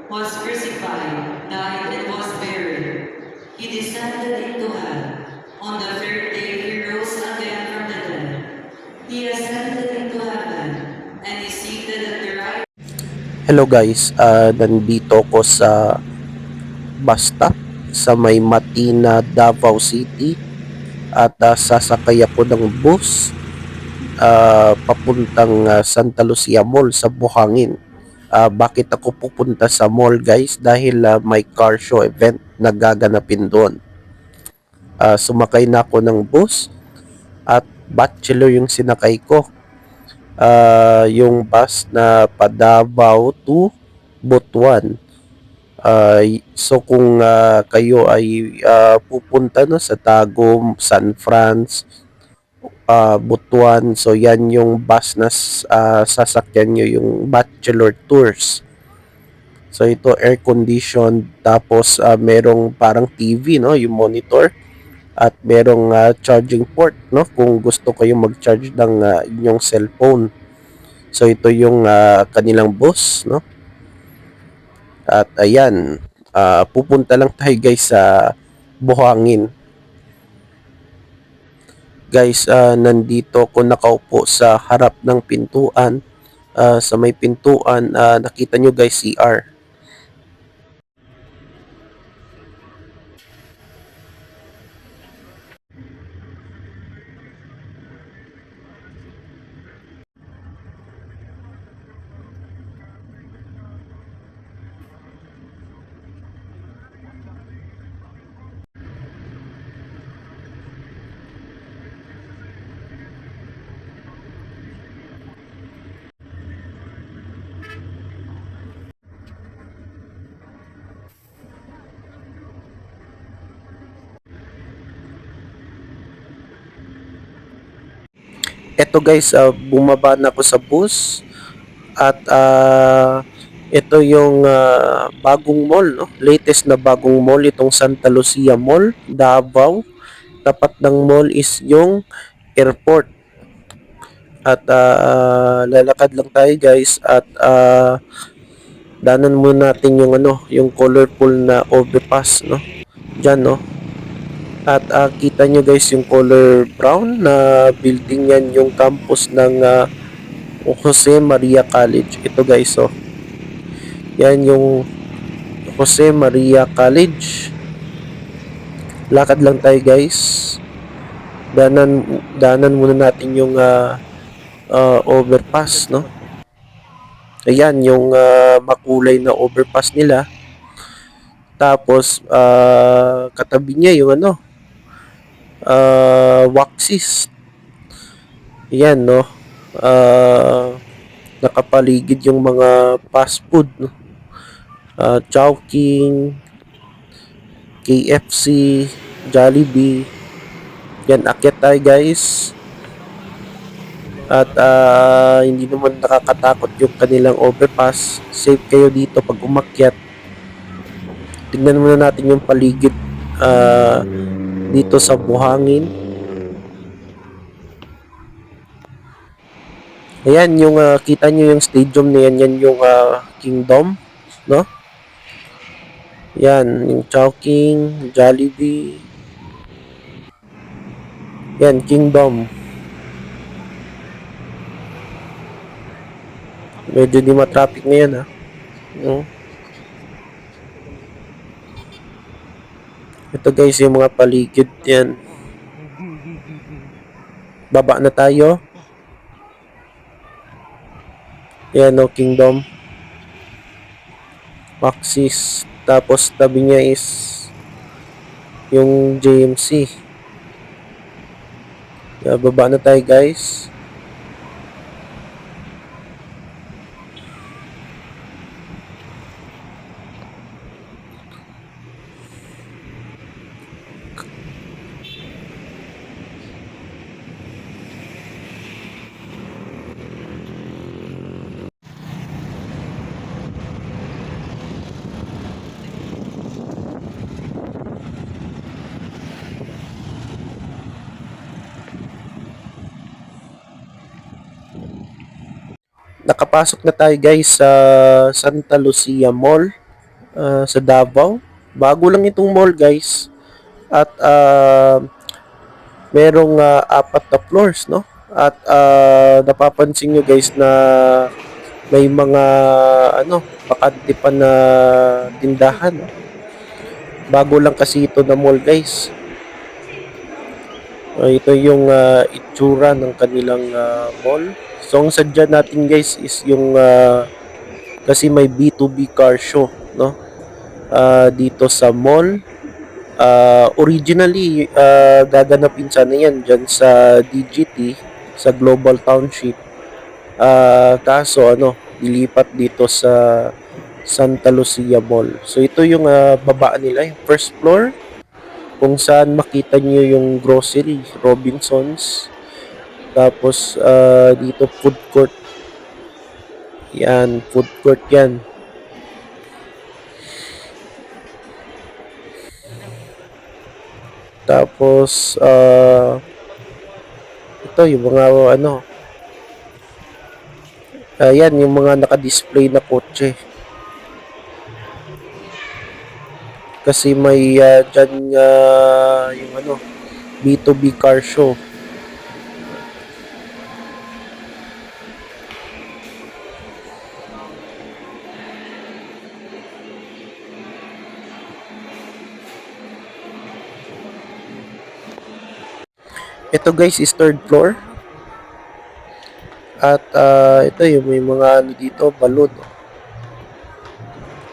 was crucified, died, and was buried. He descended into hell. On the third day he rose again from the dead. He ascended into heaven, and is seated at the right. Hello guys, nandito ko sa bus stop sa may Matina, Davao City at sasakay ako ng bus papuntang Santa Lucia Mall sa Buhangin. Bakit ako pupunta sa mall guys? Dahil may car show event na gaganapin doon. Sumakay na ako ng bus at bachelor yung sinakay ko. Yung bus na pa Davao to Butuan. So kung kayo ay pupunta no sa Tagum, San Franz, Butuan, so yan yung bus na sasakyan nyo, yung Bachelor Tours. So ito air conditioned, tapos merong parang TV no, yung monitor, at merong charging port no kung gusto kayo mag-charge ng inyong cellphone. So ito yung kanilang bus no. At ayan, pupunta lang tayo guys sa Buhangin. Guys, nandito ako nakaupo sa harap ng pintuan. Sa may pintuan, nakita nyo guys CR. Eto guys, bumaba na ako sa bus at ito yung bagong mall, no? Latest na bagong mall, itong Santa Lucia Mall, Davao. Tapat ng mall is yung airport. At lalakad lang tayo guys at danan muna natin yung ano, yung colorful na overpass, no? Diyan, no? At kita nyo guys yung color brown na building, yan yung campus ng Jose Maria College. Ito guys, oh. Yan yung Jose Maria College. Lakad lang tayo guys. Danan muna natin yung overpass, no? Ayan yung makulay na overpass nila. Tapos katabi niya yung ano, Waxis. Ayan, no? Nakapaligid yung mga fast food, no? Chowking, KFC, Jollibee. Yan, akyat tayo guys. At hindi naman nakakatakot yung kanilang overpass. Safe kayo dito pag umakyat. Tignan muna natin yung paligid dito sa Buhangin. Ayan yung kita nyo yung stadium na yan, yan yung Kingdom, no? Yan, yung Chowking, Jollibee. Yan, Kingdom. Medyo di ma-traffic ngayon ha. Ito guys yung mga paligid yan. Baba na tayo. Yan o, Kingdom. Maxis. Tapos tabi niya is yung JMC. Baba na tayo guys. Nakapasok na tayo guys sa Santa Lucia Mall. sa Davao. Bago lang itong mall guys. At merong apat na floors, no? At napapansin nyo guys na may mga bakante pa na tindahan. No? Bago lang kasi ito na mall guys. Ito yung itsura ng kanilang mall. So ang sadya natin guys is yung kasi may B2B car show, no? Dito sa mall. Originally, gaganapin sana yan dyan sa DGT, sa Global Township. Kaso, dilipat dito sa Santa Lucia Mall. So, ito yung baba nila, yung first floor, kung saan makita nyo yung grocery, Robinsons. Tapos, dito food court. Yan, food court yan. Tapos, ito yung mga ayan yung mga naka-display na kotse. Kasi may dyan yung B2B car show. Ito guys is third floor. At ito yung may mga dito, balon.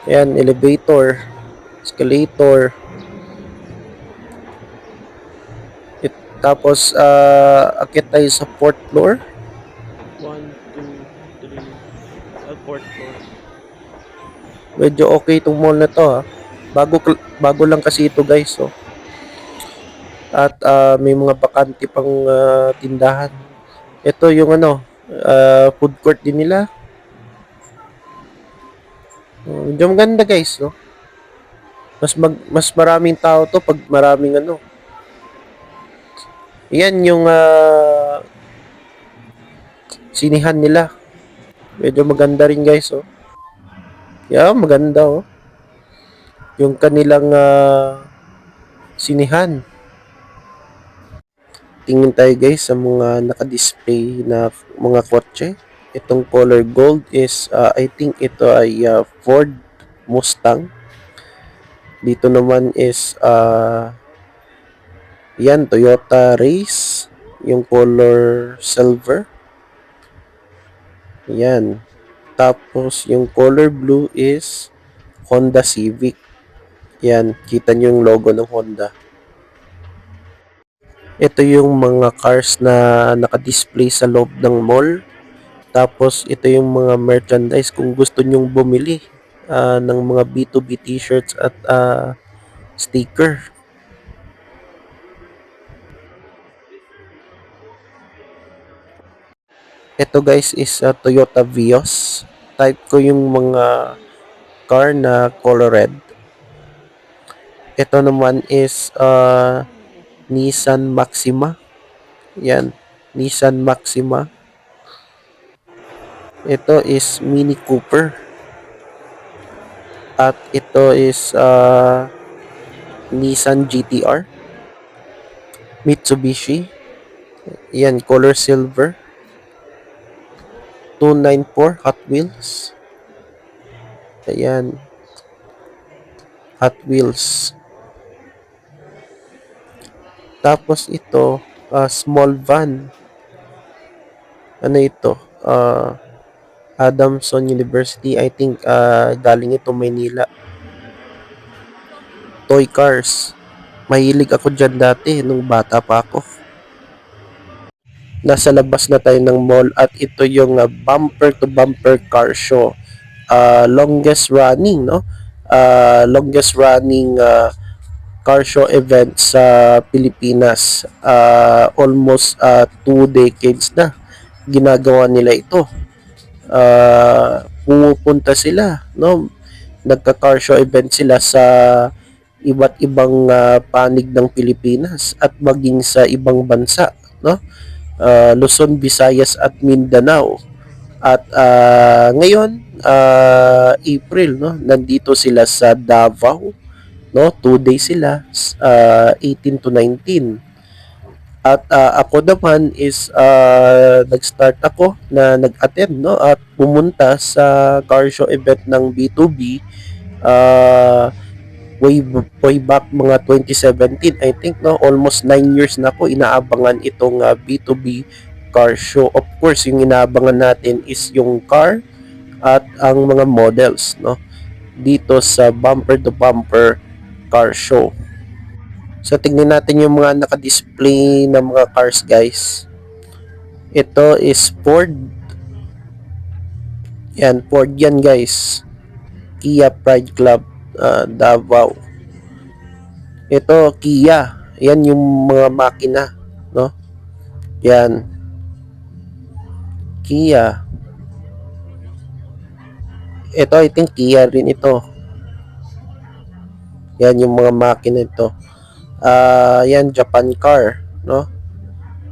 Ayan, elevator, escalator. Tapos akit tayo sa fourth floor. 1, 2, 3, fourth floor. Medyo okay itong mall na to ha. Bago lang kasi ito guys. So. At may mga bakante pang tindahan. Ito yung food court din nila. Medyo maganda guys, no? Mas maraming tao to pag maraming Yan yung sinihan nila. Medyo maganda rin guys, oh. Yeah, maganda, oh. Yung kanilang sinihan. Tingin tayo guys sa mga naka-display na mga kotse. Itong color gold is I think ito ay Ford Mustang. Dito naman is yan, Toyota Race. Yung color silver. Yan. Tapos yung color blue is Honda Civic. Yan, kita nyo yung logo ng Honda. Ito yung mga cars na naka-display sa loob ng mall. Tapos ito yung mga merchandise kung gusto nyong bumili ng mga B2B t-shirts at sticker. Ito guys is Toyota Vios. Type ko yung mga car na color red. Ito naman is Nissan Maxima. Yan, Nissan Maxima. Ito is Mini Cooper. At ito is Nissan GTR. Mitsubishi. Yan, color silver. 294 Hot Wheels. Ayan. Hot Wheels. Tapos ito, small van. Ano ito? Adamson University. I think galing ito Maynila. Toy cars. Mahilig ako dyan dati nung bata pa ako. Nasa labas na tayo ng mall at ito yung bumper to bumper car show. Longest running, no? Longest running car show event sa Pilipinas. Almost 2 decades na ginagawa nila ito. Pumupunta sila, no? Nagka-car show event sila sa iba't ibang panig ng Pilipinas at maging sa ibang bansa, no? Luzon, Visayas at Mindanao. At ngayon, April, no? Nandito sila sa Davao, no? 2 days sila, 18 to 19. At ako naman is nag-start ako na nag-attend, no, at pumunta sa car show event ng B2B uh, way back mga 2017, I think, no, almost 9 years na ako inaabangan itong B2B car show. Of course, yung inaabangan natin is yung car at ang mga models, no, dito sa bumper to bumper car show. So tingnan natin yung mga naka-display na mga cars, guys. Ito is Ford. Yan, Ford yan, guys. Kia Pride Club, Davao. Ito, Kia. Yan yung mga makina, no? Yan. Kia. Ito, I think Kia rin ito. Yan yung mga makina ito. Yan, Japan car, no?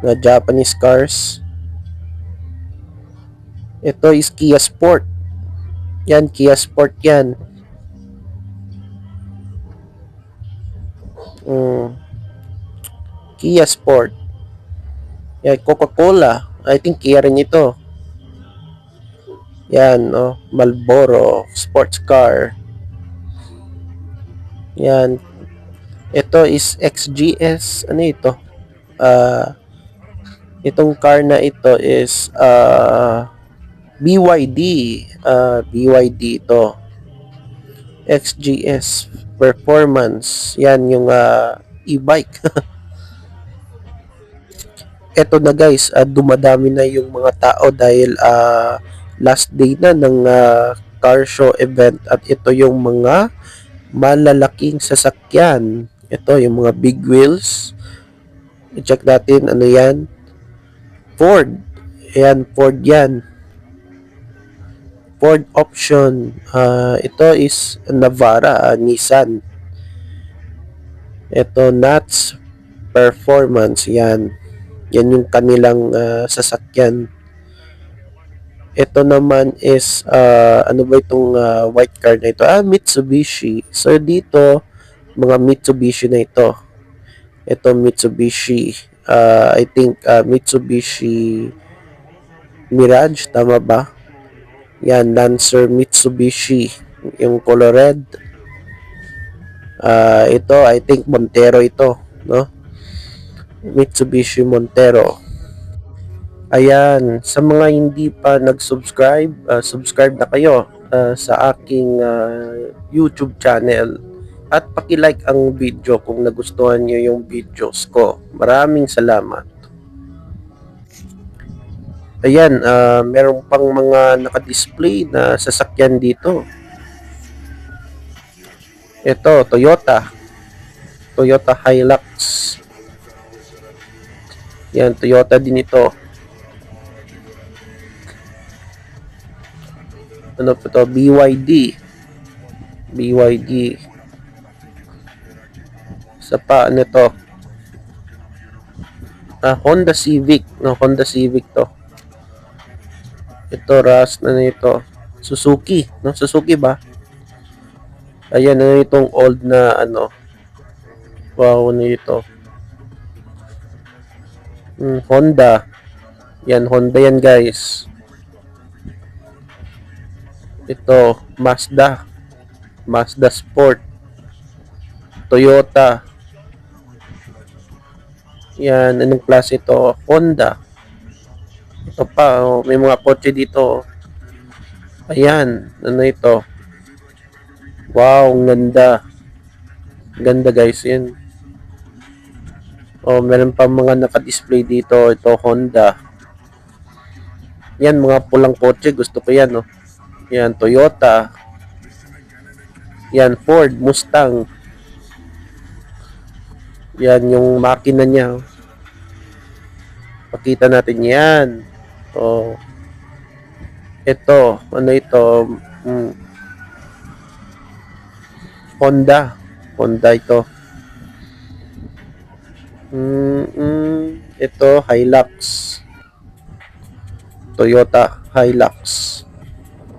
Na Japanese cars. Ito is Kia Sport. Yan, Kia Sport yan. Kia Sport. Yan, Coca-Cola. I think Kia rin ito. Yan, no? Marlboro sports car. Yan. Ito is XGS. Ano ito? Itong car na ito is BYD. BYD ito. XGS Performance. Yan yung e-bike. Eto na, guys, dumadami na yung mga tao dahil last day na ng car show event at ito yung mga malalaking sasakyan. Ito yung mga big wheels. I-check natin ano yan. Ford. Ayan, Ford yan. Ford option. Ito is Navara, Nissan. Ito, Nats Performance. Yan. Yan yung kanilang sasakyan. Ito naman is ano ba itong white car na ito? Mitsubishi. So dito mga Mitsubishi na ito. Ito Mitsubishi. I think Mitsubishi Mirage, tama ba? Yan, Lancer Mitsubishi. Yung color red. Ito, I think Montero ito, no? Mitsubishi Montero. Ayan, sa mga hindi pa nag-subscribe, subscribe na kayo sa aking YouTube channel at paki-like ang video kung nagustuhan niyo yung videos ko. Maraming salamat. Ayan, meron pang mga naka-display na sasakyan dito. Ito, Toyota Hilux. Yan, Toyota din ito. Ano po ito? BYD. Sa pa, ano to? Honda Civic. No, Honda Civic to. Ito, Ras, ano ito? Suzuki. No, Suzuki ba? Ayan, ano itong old na, ano? Wow, ano ito? Honda. Yan, Honda yan, guys. Ito, Mazda Sport. Toyota. Yan, anong klase ito? Honda. Ito pa, may mga kotse dito. Ayan, ano ito? Wow, ang ganda. Ganda, guys, yan. Meron pa mga naka-display dito. Ito, Honda. Yan, mga pulang kotse. Gusto ko yan, no? Yan, Toyota. Yan, Ford, Mustang. Yan, yung makina niya. Pakita natin yan. Ito, ano ito? Honda ito. Ito, Hilux. Toyota Hilux.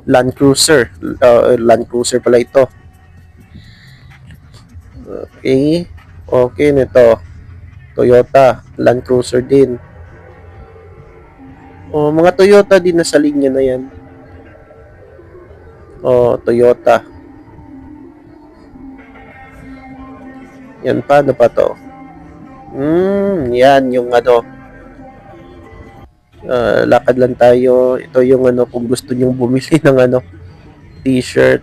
Land Cruiser. Land Cruiser pala ito. Okay. Okay nito. Toyota. Land Cruiser din. Mga Toyota din nasa linya na yan. Toyota. Yan, paano pa to? Yan yung ano. Lakad lang tayo. Ito yung ano, kung gusto nyong bumili ng ano, t-shirt.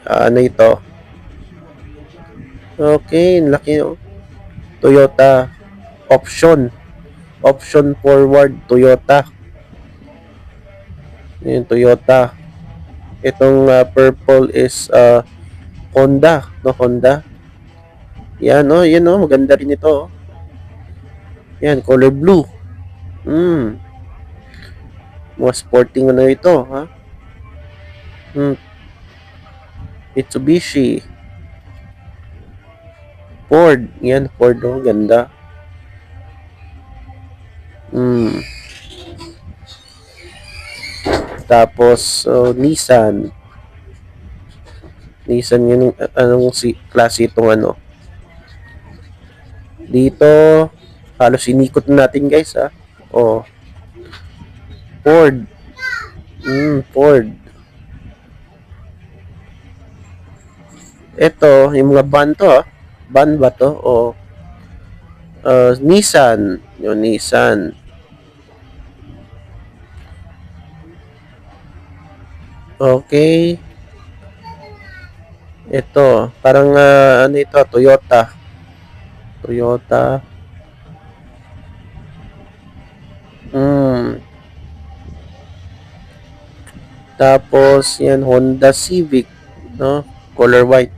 Ano ito? Okay, laki. Toyota. Option. Option forward Toyota. Yung Toyota. Itong purple is Honda, no, Honda. Yan, yan, maganda rin ito. Yan, color blue. Mga sporting ano ito, ha? Mitsubishi. Ford. Yan, Ford, ganda. Tapos, Nissan. Nissan yun, anong klase itong ano. Dito, halos inikot natin guys, ha. Ford. Ford. Ito, yung mga van to, ha. Van ba to? Nissan. Yung Nissan. Okay. Ito, parang ano ito, Toyota. Toyota. Tapos, yan, Honda Civic, no? Color white.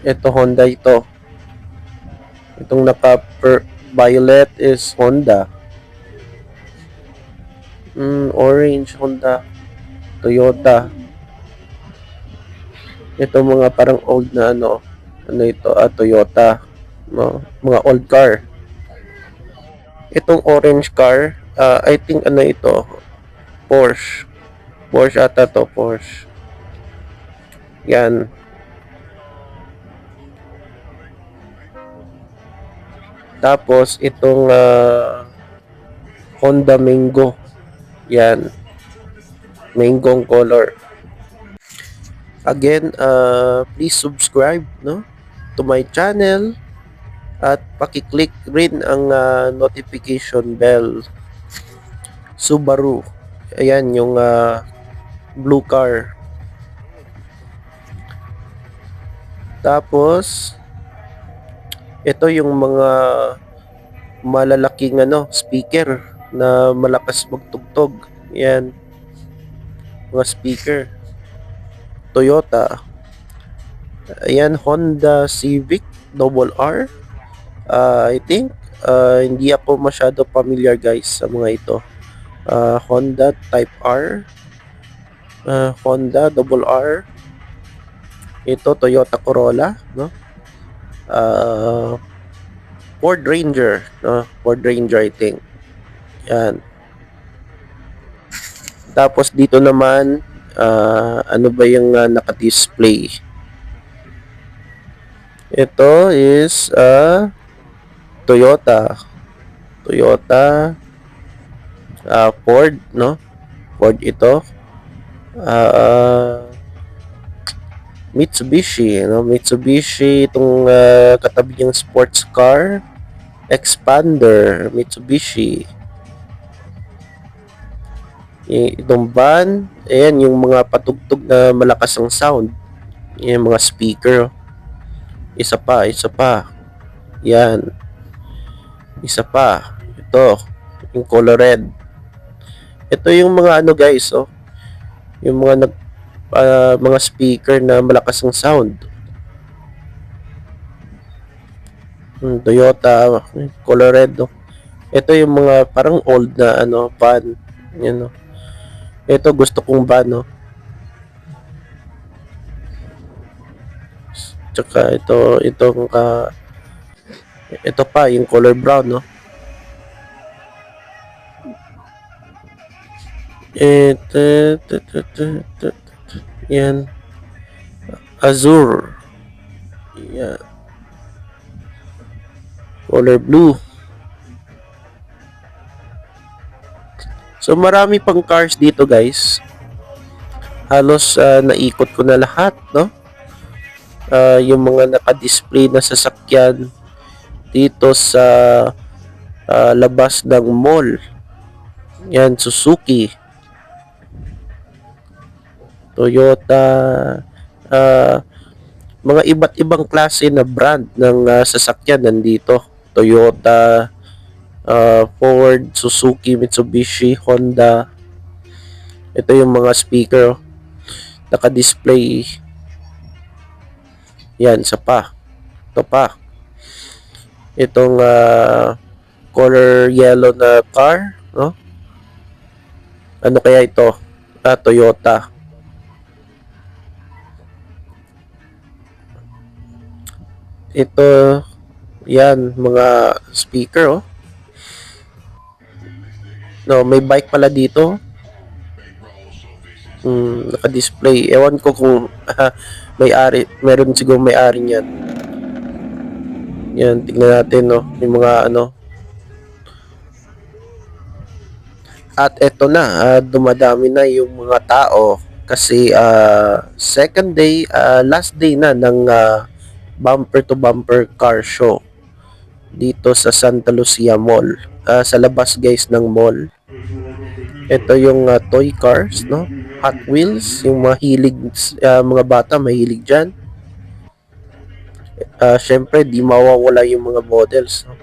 Ito, Honda ito. Itong naka-violet is Honda. Orange, Honda. Toyota. Ito mga parang old na ano. Ano ito? Toyota. No? Mga old car. Itong orange car, I think ano ito? Porsche. Porsche ata to, Porsche. Yan. Tapos itong Honda Mango. Yan. Mango color. Again, please subscribe, no, to my channel at paki-click rin ang notification bell. Subaru. Ayan yung blue car. Tapos ito yung mga malalaking ano, speaker na malakas magtugtog. Yan. Mga speaker. Toyota. Ayan, Honda Civic Double R. I think hindi ako masyado familiar guys sa mga ito. Honda Type R. Honda Double R. Ito Toyota Corolla, no? Ford Ranger, no? Ford Ranger I think. Yan. Tapos dito naman ano ba yung naka-display? Ito is Toyota. Toyota Ford, no? Ford ito. Mitsubishi, no? Mitsubishi itong katabi yung sports car. Expander, Mitsubishi. Itong van, ayan yung mga patugtog na malakas ang sound. Yan mga speaker. Isa pa. Yan. Isa pa. Ito, yung color red. Ito yung mga ano guys, yung mga mga speaker na malakas ang sound. Toyota color red. Ito yung mga parang old na ano van. Yan, ito gusto kong van, no. Tsaka itong ito pa yung color brown, no. Ito, yan. Azure. Yan. Color blue. So marami pang cars dito guys. Halos naikot ko na lahat, no? Yung mga naka-display na sasakyan dito sa labas ng mall. Yan, Suzuki, Toyota, mga iba't ibang klase na brand ng sasakyan nandito. Toyota, Ford, Suzuki, Mitsubishi, Honda. Ito yung mga speaker, oh, naka-display. Yan, isa pa. Ito pa. Itong color yellow na car, no? Ano kaya ito? Toyota. Ito, yan, mga speaker, oh. No, may bike pala dito. Naka-display. Ewan ko kung may-ari, meron siguro may-ari niyan. Yan, tingnan natin, no, yung mga ano. At eto na, dumadami na yung mga tao kasi second day, last day na ng bumper to bumper car show dito sa Santa Lucia Mall. Sa labas guys ng mall. Ito yung toy cars, no? Hot Wheels, yung mahilig, mga bata mahilig dyan. Syempre, di mawawala yung mga models, no?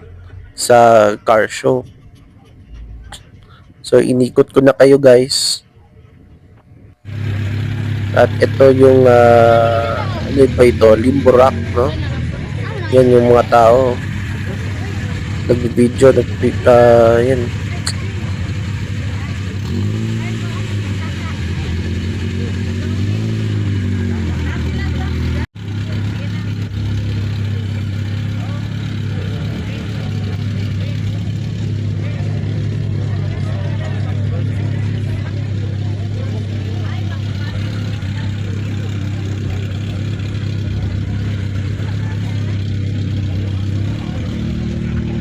Sa car show. So, inikot ko na kayo guys. At ito yung, ano ba ito? Limbo Rock, no? Yan yung mga tao. Nag-video, yan.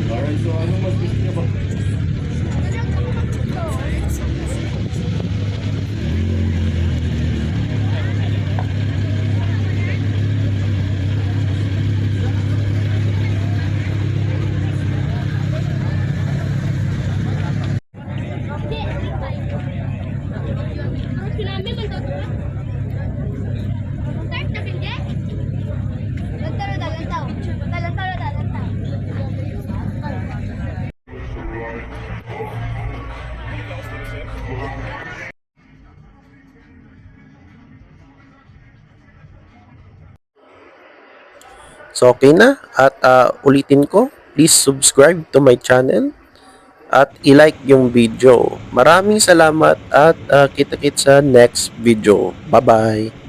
Alright, so ano mas gusto niyo ba? So, okay na. At ulitin ko, please subscribe to my channel at i-like yung video. Maraming salamat at kita-kits sa next video. Bye-bye!